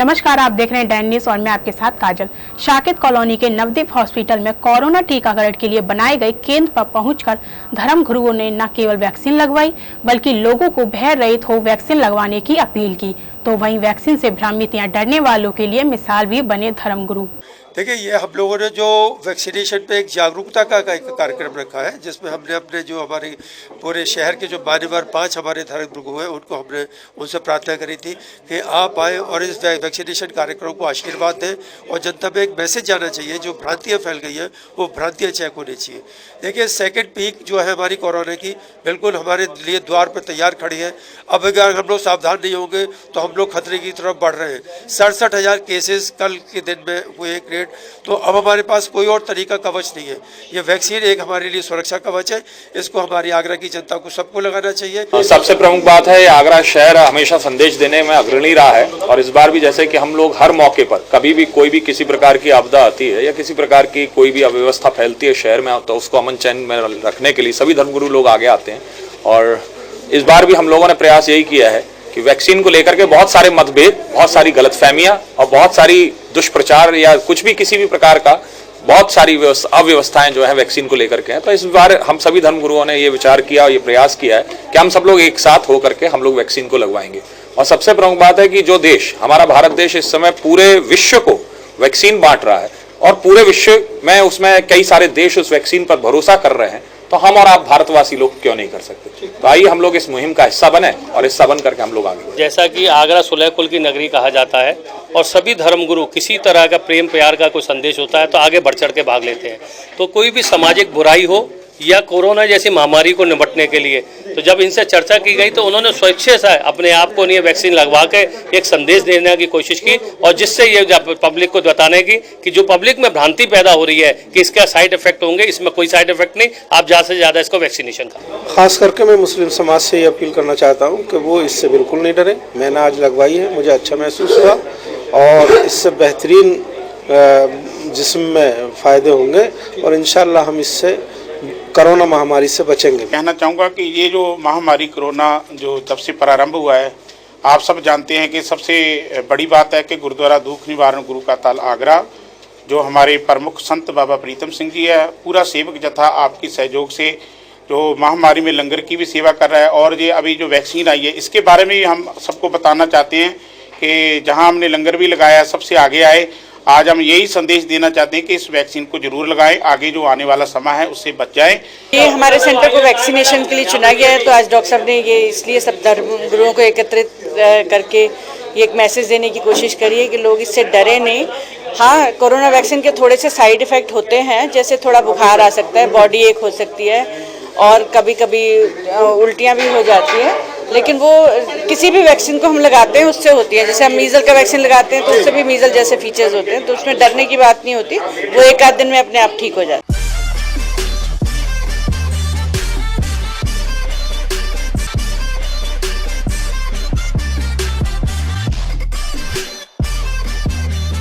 नमस्कार, आप देख रहे हैं डैन न्यूज़ और मैं आपके साथ काजल। शाकित कॉलोनी के नवदीप हॉस्पिटल में कोरोना टीकाकरण के लिए बनाए गए केंद्र पर पहुंचकर धर्म गुरुओं ने न केवल वैक्सीन लगवाई बल्कि लोगों को भय रहित हो वैक्सीन लगवाने की अपील की। तो वहीं वैक्सीन से भ्रमित या डरने वालों के लिए मिसाल भी बने धर्म गुरु। देखिए, ये हम लोगों ने जो वैक्सीनेशन पे एक जागरूकता का एक कार्यक्रम रखा है, जिसमें हमने अपने जो हमारे पूरे शहर के जो मान्यवर 5 हमारे धर्म गुरु हैं उनको हमने उनसे प्रार्थना करी थी कि आप आए और इस वैक्सीनेशन कार्यक्रम को आशीर्वाद दें और जनता में एक मैसेज जाना चाहिए। जो भ्रांतियाँ फैल गई हैं वो भ्रांतियाँ चेक होनी चाहिए। देखिए, सेकेंड पीक जो है हमारी कोरोना की बिल्कुल हमारे लिए द्वार पर तैयार खड़ी है। अब अगर हम लोग सावधान नहीं होंगे तो हम लोग खतरे की तरफ बढ़ रहे हैं। 67,000 केसेस कल के दिन में हुए क्रिएट। तो अब हमारे पास कोई और तरीका कवच नहीं है। ये वैक्सीन एक हमारे लिए सुरक्षा कवच है। इसको हमारी आगरा की जनता को सबको लगाना चाहिए। सबसे प्रमुख बात है, आगरा शहर हमेशा संदेश देने में अग्रणी रहा है और इस बार भी जैसे कि हम लोग हर मौके पर कभी भी कोई भी किसी प्रकार की आपदा आती है या किसी प्रकार की कोई भी अव्यवस्था फैलती है शहर में, तो उसको अमन चैन में रखने के लिए सभी धर्मगुरु लोग आगे आते हैं। और इस बार भी हम लोगों ने प्रयास यही किया है कि वैक्सीन को लेकर के बहुत सारे मतभेद, बहुत सारी गलतफहमियां और बहुत सारी दुष्प्रचार या कुछ भी किसी भी प्रकार का बहुत सारी अव्यवस्थाएं जो है वैक्सीन को लेकर के हैं। तो इस बार हम सभी धर्मगुरुओं ने ये विचार किया और ये प्रयास किया है कि हम सब लोग एक साथ होकर के हम लोग वैक्सीन को लगवाएंगे। और सबसे प्रमुख बात है कि जो देश हमारा भारत देश इस समय पूरे विश्व को वैक्सीन बांट रहा है और पूरे विश्व में उसमें कई सारे देश उस वैक्सीन पर भरोसा कर रहे हैं, तो हम और आप भारतवासी लोग क्यों नहीं कर सकते। तो आइए हम लोग इस मुहिम का हिस्सा बने और हिस्सा बन करके हम लोग आगे बढ़ें। जैसा कि आगरा सुलह कुल की नगरी कहा जाता है और सभी धर्मगुरु किसी तरह का प्रेम प्यार का कोई संदेश होता है तो आगे बढ़ चढ़ के भाग लेते हैं। तो कोई भी सामाजिक बुराई हो या कोरोना जैसी महामारी को निपटने के लिए, तो जब इनसे चर्चा की गई तो उन्होंने स्वेच्छा से अपने आप को नहीं वैक्सीन लगवा के एक संदेश देने की कोशिश की और जिससे ये पब्लिक को बताने की कि जो पब्लिक में भ्रांति पैदा हो रही है कि इसका साइड इफेक्ट होंगे, इसमें कोई साइड इफेक्ट नहीं, आप ज़्यादा से ज़्यादा इसको वैक्सीनेशन करें। खास करके मैं मुस्लिम समाज से ये अपील करना चाहता हूँ कि वो इससे बिल्कुल नहीं डरे। मैंने आज लगवाई है, मुझे अच्छा महसूस हुआ और इससे बेहतरीन जिस्म में फ़ायदे होंगे और इंशाअल्लाह हम इससे कोरोना महामारी से बचेंगे। कहना चाहूँगा कि ये जो महामारी कोरोना जो तब से प्रारंभ हुआ है, आप सब जानते हैं कि सबसे बड़ी बात है कि गुरुद्वारा दुख निवारण गुरु का ताल आगरा, जो हमारे प्रमुख संत बाबा प्रीतम सिंह जी है, पूरा सेवक जथा आपकी सहयोग से जो महामारी में लंगर की भी सेवा कर रहा है। और ये अभी जो वैक्सीन आई है इसके बारे में हम सबको बताना चाहते हैं कि जहाँ हमने लंगर भी लगाया सबसे आगे आए। आज हम यही संदेश देना चाहते हैं कि इस वैक्सीन को जरूर लगाएं, आगे जो आने वाला समय है उससे बच जाएं। ये हमारे सेंटर को वैक्सीनेशन के लिए चुना गया है, तो आज डॉक्टर साहब ने ये इसलिए सब धर्म गुरुओं को एकत्रित करके ये एक मैसेज देने की कोशिश करी है कि लोग इससे डरे नहीं। हाँ, कोरोना वैक्सीन के थोड़े से साइड इफ़ेक्ट होते हैं, जैसे थोड़ा बुखार आ सकता है, बॉडी एक हो सकती है और कभी कभी उल्टियाँ भी हो जाती है, लेकिन वो किसी भी वैक्सीन को हम लगाते हैं उससे होती है। जैसे हम मीज़ल का वैक्सीन लगाते हैं तो उससे भी मीज़ल जैसे फीचर्स होते हैं, तो उसमें डरने की बात नहीं होती, वो एक आध दिन में अपने आप ठीक हो जाता है।